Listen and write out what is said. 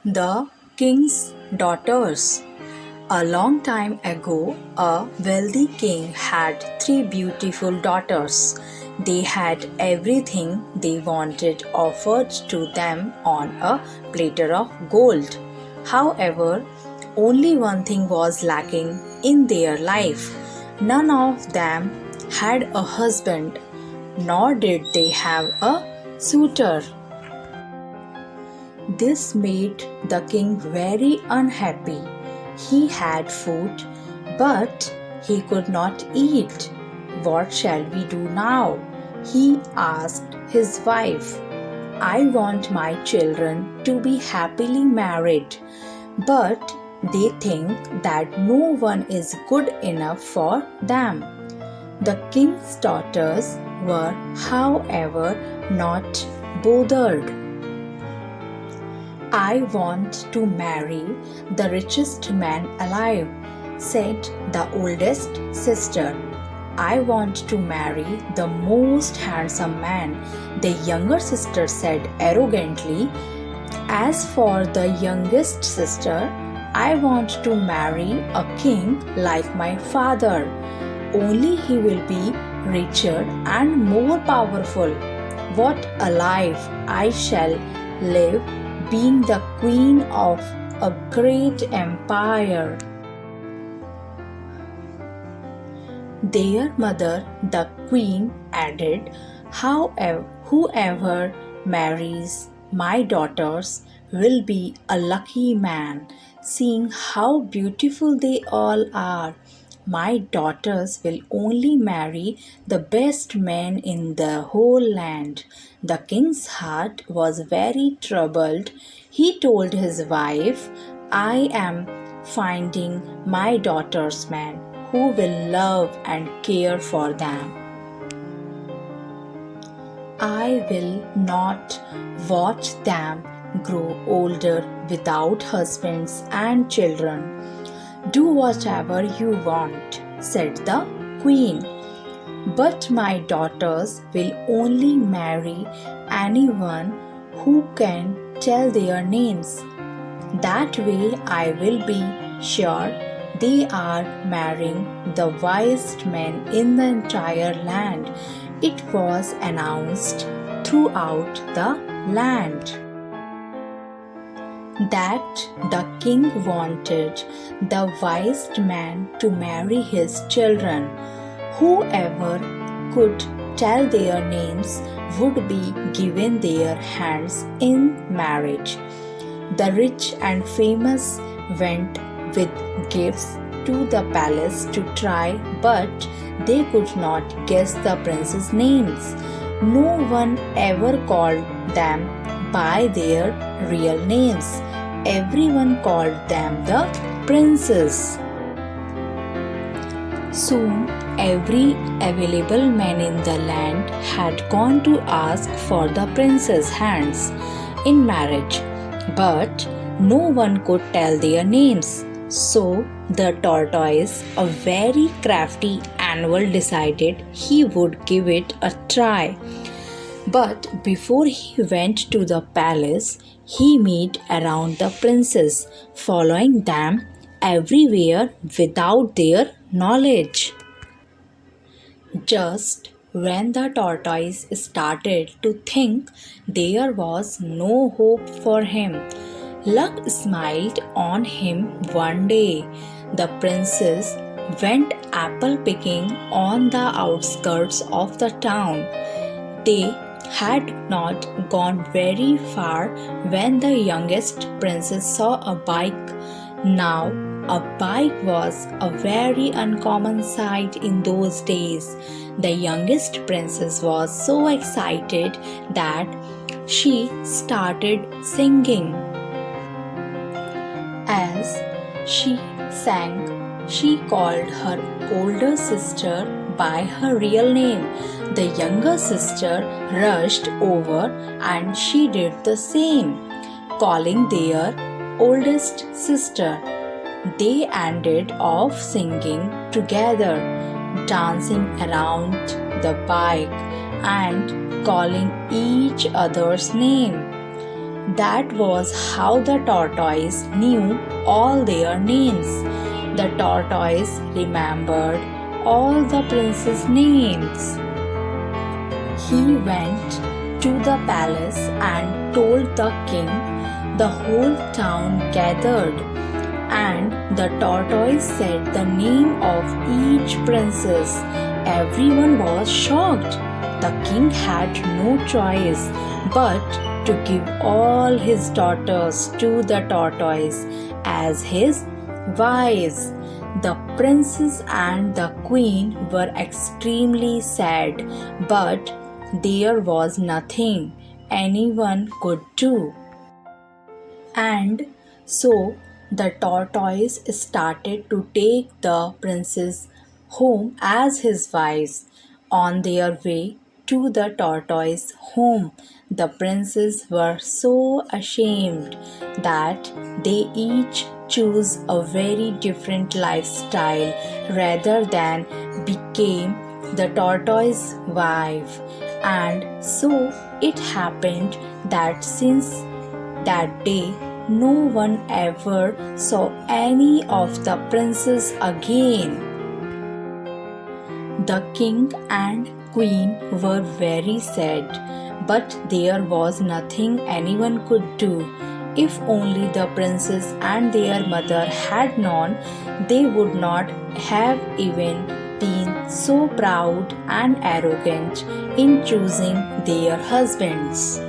The King's Daughters. A long time ago, a wealthy king had three beautiful daughters. They had everything they wanted offered to them on a platter of gold. However, only one thing was lacking in their life. None of them had a husband, nor did they have a suitor. This made the king very unhappy. He had food, but he could not eat. What shall we do now? He asked his wife. I want my children to be happily married, but they think that no one is good enough for them. The king's daughters were, however, not bothered. I want to marry the richest man alive, said the oldest sister. I want to marry the most handsome man, the younger sister said arrogantly. As for the youngest sister, I want to marry a king like my father. Only he will be richer and more powerful. What a life I shall live, being the queen of a great empire. Their mother, the queen, added, however, whoever marries my daughters will be a lucky man, seeing how beautiful they all are. My daughters will only marry the best men in the whole land. The king's heart was very troubled. He told his wife, I am finding my daughter's man who will love and care for them. I will not watch them grow older without husbands and children. Do whatever you want, said the queen. But my daughters will only marry anyone who can tell their names. That way I will be sure they are marrying the wisest men in the entire land. It was announced throughout the land that the king wanted the wisest man to marry his children. Whoever could tell their names would be given their hands in marriage. The rich and famous went with gifts to the palace to try, but they could not guess the princes' names. No one ever called them by their real names. Everyone called them the princes. Soon, every available man in the land had gone to ask for the prince's hands in marriage, but no one could tell their names. So, the tortoise, a very crafty animal, decided he would give it a try. But before he went to the palace, he met around the princes, following them everywhere without their knowledge. Just when the tortoise started to think there was no hope for him, luck smiled on him one day. The princes went apple picking on the outskirts of the town. They had not gone very far when the youngest princess saw a bike. Now, a bike was a very uncommon sight in those days. The youngest princess was so excited that she started singing. As she sang, she called her older sister by her real name. The younger sister rushed over and she did the same, calling their oldest sister. They ended off singing together, dancing around the bike and calling each other's name. That was how the tortoise knew all their names. The tortoise remembered all the princes' names. He went to the palace and told the king. The whole town gathered, and the tortoise said the name of each princess. Everyone was shocked. The king had no choice but to give all his daughters to the tortoise as his wives. The princess and the queen were extremely sad, but there was nothing anyone could do. And so the tortoise started to take the princess home as his wives. On their way to the tortoise home, the princes were so ashamed that they each chose a very different lifestyle rather than became the tortoise wife. And so it happened that since that day, no one ever saw any of the princes again. The king and queen were very sad, but there was nothing anyone could do. If only the princes and their mother had known, they would not have even been so proud and arrogant in choosing their husbands.